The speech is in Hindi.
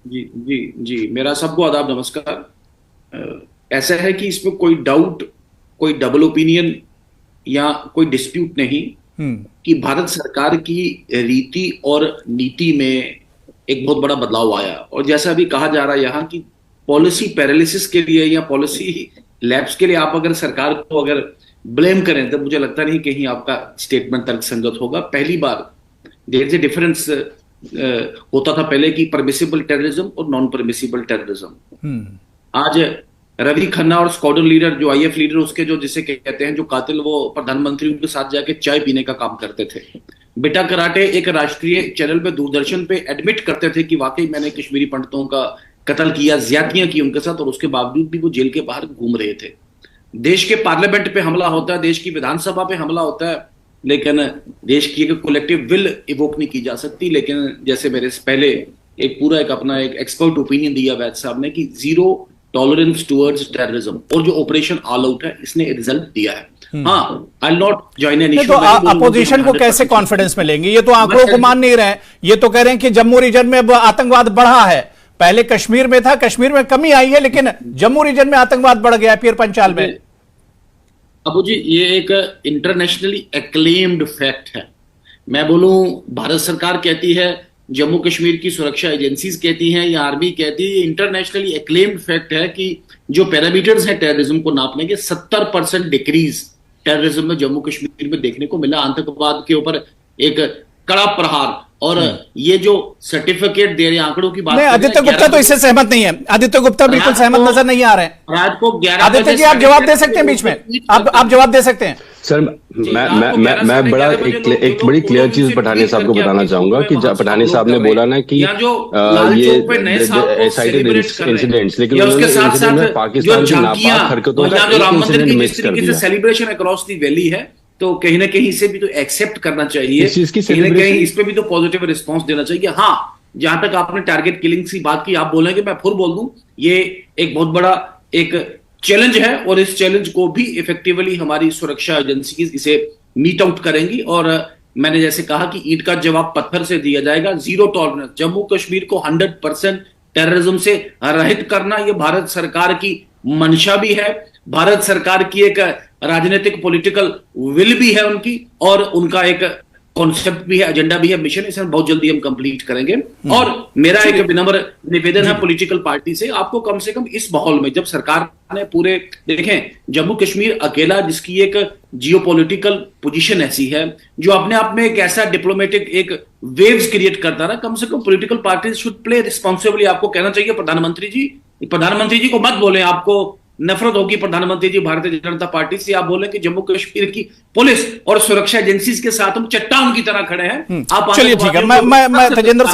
जी जी जी, मेरा सबको आदाब नमस्कार। ऐसा है कि इसमें कोई डाउट, कोई डबल ओपिनियन या कोई डिस्प्यूट नहीं हम्म। कि भारत सरकार की रीति और नीति में एक बहुत बड़ा बदलाव आया। और जैसा अभी कहा जा रहा है यहाँ की पॉलिसी पैरालिसिस के लिए या पॉलिसी लैप्स के लिए आप अगर सरकार को अगर ब्लेम करें तो मुझे लगता नहीं कहीं आपका स्टेटमेंट तर्कसंगत होगा। पहली बार देयर इज ए डिफरेंस होता था पहले की परमिसिबल टेररिज्म और नॉन परमिसिबल टेररिज्म। हम्म। आज रवि खन्ना और स्क्वाड्रन लीडर जो आईएफ लीडर उसके जो जिसे कहते हैं जो कातिल, वो प्रधानमंत्री के साथ जाके चाय पीने का काम करते थे। बेटा कराटे एक राष्ट्रीय चैनल पे दूरदर्शन पे एडमिट करते थे कि वाकई मैंने कश्मीरी पंडितों का कत्ल किया, ज्यादतियां की उनके साथ, और उसके बावजूद भी वो जेल के बाहर घूम रहे थे। देश के पार्लियामेंट पे हमला होता है, देश की विधानसभा पे हमला होता है, लेकिन देश की एक कलेक्टिव विल इवोक नहीं की जा सकती। लेकिन जैसे मेरे से पहले एक पूरा एक अपना एक एक्सपर्ट ओपिनियन दिया वैद साहब ने कि जीरो टॉलरेंस टुवर्ड्स टेररिज्म और जो ऑपरेशन ऑल आउट है इसने रिजल्ट दिया है। हाँ, आई नॉट जॉइन एन नहीं इशू। तो अपोजिशन को कैसे कॉन्फिडेंस में लेंगे? ये तो आंकड़ों को मान नहीं रहे हैं। ये तो कह रहे हैं कि जम्मू रीजन में अब आतंकवाद बढ़ा है। पहले कश्मीर में था, कश्मीर में कमी आई है, लेकिन जम्मू रीजन में आतंकवाद बढ़ गया पीर पंचाल में। अबू जी, ये एक इंटरनेशनली एक्लेम्ड फैक्ट है। मैं बोलूं, भारत सरकार कहती है, जम्मू कश्मीर की सुरक्षा एजेंसीज कहती हैं या आर्मी कहती है, इंटरनेशनली एक्लेम्ड फैक्ट है कि जो पैरामीटर्स हैं टेररिज्म को नापने के, 70% डिक्रीज टेररिज्म में जम्मू कश्मीर में देखने को मिला। आतंकवाद के ऊपर एक कड़ा प्रहार। और ये जो सर्टिफिकेट दे रहे आंकड़ों की बात नहीं, आदित्य गुप्ता तो इससे सहमत नहीं है। आदित्य गुप्ता बिल्कुल सहमत नजर नहीं आ रहे हैं। रात को 11 आदित्य जी, आप जवाब दे सकते हैं बीच में, आप जवाब दे सकते हैं। सर, मैं बड़ा एक बड़ी क्लियर चीज पठानी साहब को बताना चाहूंगा कि पठानी साहब ने बोला ना कि ये साइटेड इंसिडेंट्स, लेकिन उन्होंने इंसिडेंट में पाकिस्तान की नापाक हरकतों का एक इंसिडेंट मिस कर दिया। सेलिब्रेशन अक्रॉस दी वैली है, तो कहीं ना कहीं इसे भी तो एक्सेप्ट करना चाहिए, इस चीज की कहीं ना कहीं इस पे भी तो पॉजिटिव रिस्पांस देना चाहिए। हाँ, जहां तक आपने टारगेट किलिंग की बात की, आप बोले कि मैं फिर बोल दूं, ये एक बहुत बड़ा एक चैलेंज है और इस चैलेंज को भी इफेक्टिवली हमारी सुरक्षा एजेंसी इसे मीट आउट करेंगी। और मैंने जैसे कहा कि ईंट का जवाब पत्थर से दिया जाएगा। जीरो टॉलरेंस, जम्मू कश्मीर को 100% टेररिज्म से रहित करना, ये भारत सरकार की मंशा भी है, भारत सरकार की एक राजनीतिक पॉलिटिकल विल भी है उनकी, और उनका एक कॉन्सेप्ट भी है, एजेंडा भी है, मिशन। इसे बहुत जल्दी हम कंप्लीट करेंगे। और मेरा एक विनम्र निवेदन है पॉलिटिकल पार्टी से, आपको कम से कम इस माहौल में, जब सरकार ने पूरे, देखें, जम्मू कश्मीर अकेला जिसकी एक जियोपॉलिटिकल पोजीशन ऐसी है, जो अपने आप में एक ऐसा डिप्लोमेटिक एक वेव्स क्रिएट करता रहा, कम से कम political party should play responsibly. आपको कहना चाहिए प्रधानमंत्री जी को मत बोले, आपको नफरत होगी प्रधानमंत्री जी भारतीय जनता पार्टी से, आप बोले कि जम्मू कश्मीर की पुलिस और सुरक्षा एजेंसीज के साथ हम चट्टान की तरह खड़े हैं। आप चलिए ठीक है, मैं तेजेंद्र